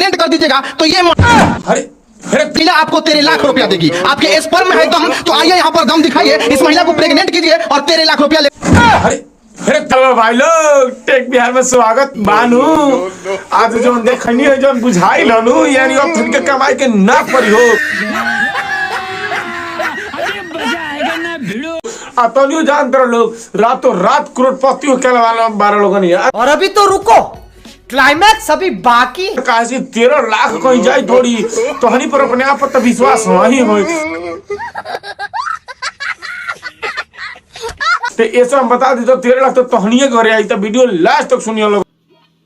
Pregnant कर दीजिएगा तो ये अरे महिला आपको 13 लाख रुपया देगी। आपके स्पर्म में है दम, तो आइए यहाँ पर दम दिखाइए, इस महिला को प्रेग्नेंट कीजिए और 13 लाख रुपया ले। अरे चलो भाई लोग, टेक बिहार में स्वागत बानू। आज जो देखनी है जो बुझाई लनू, यानी अब थन के कमाई के ना पड़ी हो। तो नहीं जानते लोग, रातों रात करोड़पति हो क्या वाला 12 लोगों ने यार। और अभी तो रुको, क्लाइमैक्स अभी बाकी। काशी 13 लाख कहीं जाए थोड़ी तो हनी पर अपने आप पर विश्वास नहीं हो। तो ऐसा हम बता दी तो 13 लाख तो तहनिए घरे आई। तो वीडियो लास्ट तक सुनिए लोग,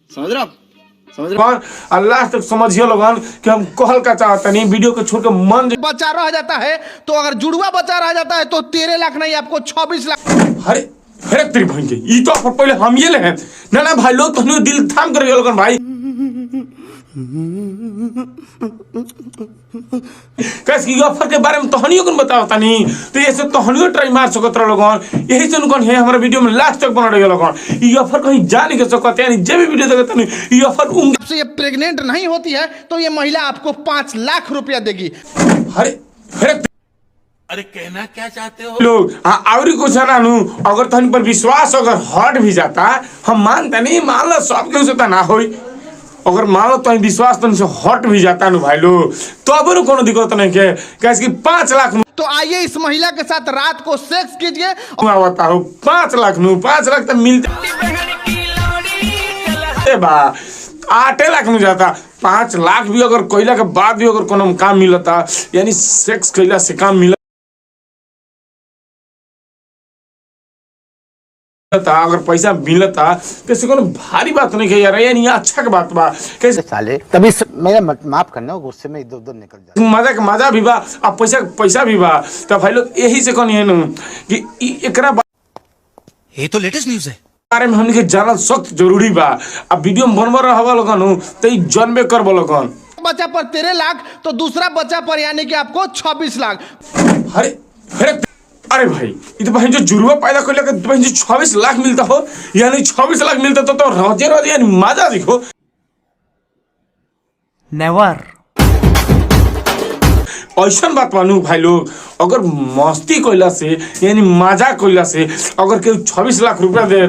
समझ रहे लास्ट तक समझिए लोगन कि हम कहल का चाहते नहीं। वीडियो को छोड़ के मन बच्चा रह जाता है, तो अगर जुड़वा बच्चा रह जाता है तो 13 लाख नहीं, आपको 26 लाख। अरे तेरी बहन के ई तो पहले हम ये ले हैं ना भाई लोग, तहनियो दिल थाम कर लोगन भाई। कैसे ऑफर के बारे में तहनियो कौन बताता नहीं, तो ऐसे तहनियो ट्राई मार सकत रह लोगन। यही से कौन है हमारे वीडियो में लास्ट तक बना रहे लोगन। ई ऑफर कहीं जा नहीं सकते, यानी जब भी वीडियो देखते नहीं ई ऑफर उनके से ये प्रेग्नेंट नहीं होती है तो ये महिला आपको 5 लाख रुपया देगी। अरे कहना क्या चाहते हो लोग? और कुछ है ना नू, अगर तहन पर विश्वास अगर हट भी जाता, हम मानते नहीं, मान लो सब के उसे ना हो। अगर मान लो तो विश्वास तो से हट भी जाता नु भाई लोग, तो अब कोनो दिक्कत नहीं के कैसे 5 लाख। तो आइए इस महिला के साथ रात को सेक्स कीजिए। बताओ 5 लाख नु, 5 लाख तो मिलते बा 8 लाख में जाता। 5 लाख भी अगर कोयला के बाद भी अगर कोनो काम मिलता, यानी सेक्स कैला से काम मिलता, अगर पैसा मिलता कैसे कोनो भारी बात नहीं है यार, यानी अच्छा के बात बा। कैसे साले तभी मेरा माफ करना, गुस्से में इधर उधर निकल जाए। मजा भी बा अब पैसा भी बा। तो भाई लोग यही से कहनी है ना कि एकरा ये तो लेटेस्ट न्यूज़ है बारे में हमने जानना सख्त जरूरी बा। अब वीडियो में बनवा रहा लोगन तो जनबे कर लोगन। बच्चा पर 13 लाख तो दूसरा बच्चा पर यानी कि आपको 26 लाख। अरे भाई ये तो भाई जो जुड़वा पैदा कर लेकर तो भाई 26 लाख मिलता हो, यानी 26 लाख मिलता तो रोजे रोजे यानी मजा दिखो। नेवर ऐसा बात मानू भाई लोग, अगर मस्ती कोयला से यानी मजा कोयला से अगर केहू 26 लाख रुपया दे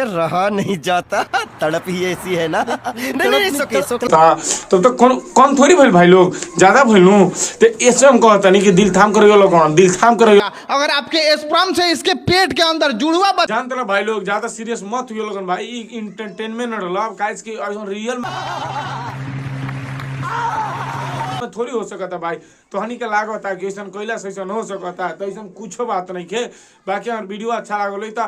रहा नहीं जाता, तड़प ही ऐसी है ना। नहीं, तब तो कौन थोड़ी भाई लोग ज्यादा भइलू। तो ऐसे हम कहता नहीं कि दिल थाम कर लोगन, दिल थाम कर। अगर आपके स्पर्म से इसके पेट के अंदर जुड़वा जानते ना भाई लोग, ज्यादा सीरियस मत हुए लोगन भाई। इंटरटेनमेंट काइस की रियल थोड़ी हो सकता भाई। तो हनी के लागत है कि ऐसा कोयला से हो सकता है, तो ऐसा कुछ बात नहीं के। बाकी अगर वीडियो अच्छा लागल तो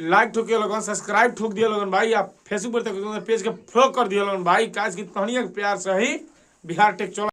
लाइक ठोकिए लोगन, सब्सक्राइब ठोक दिए लोगन भाई। आप फेसबुक पर पेज के फॉलो कर दिए लोगन भाई। काज की तहनिया के प्यार से ही बिहार टेक चला।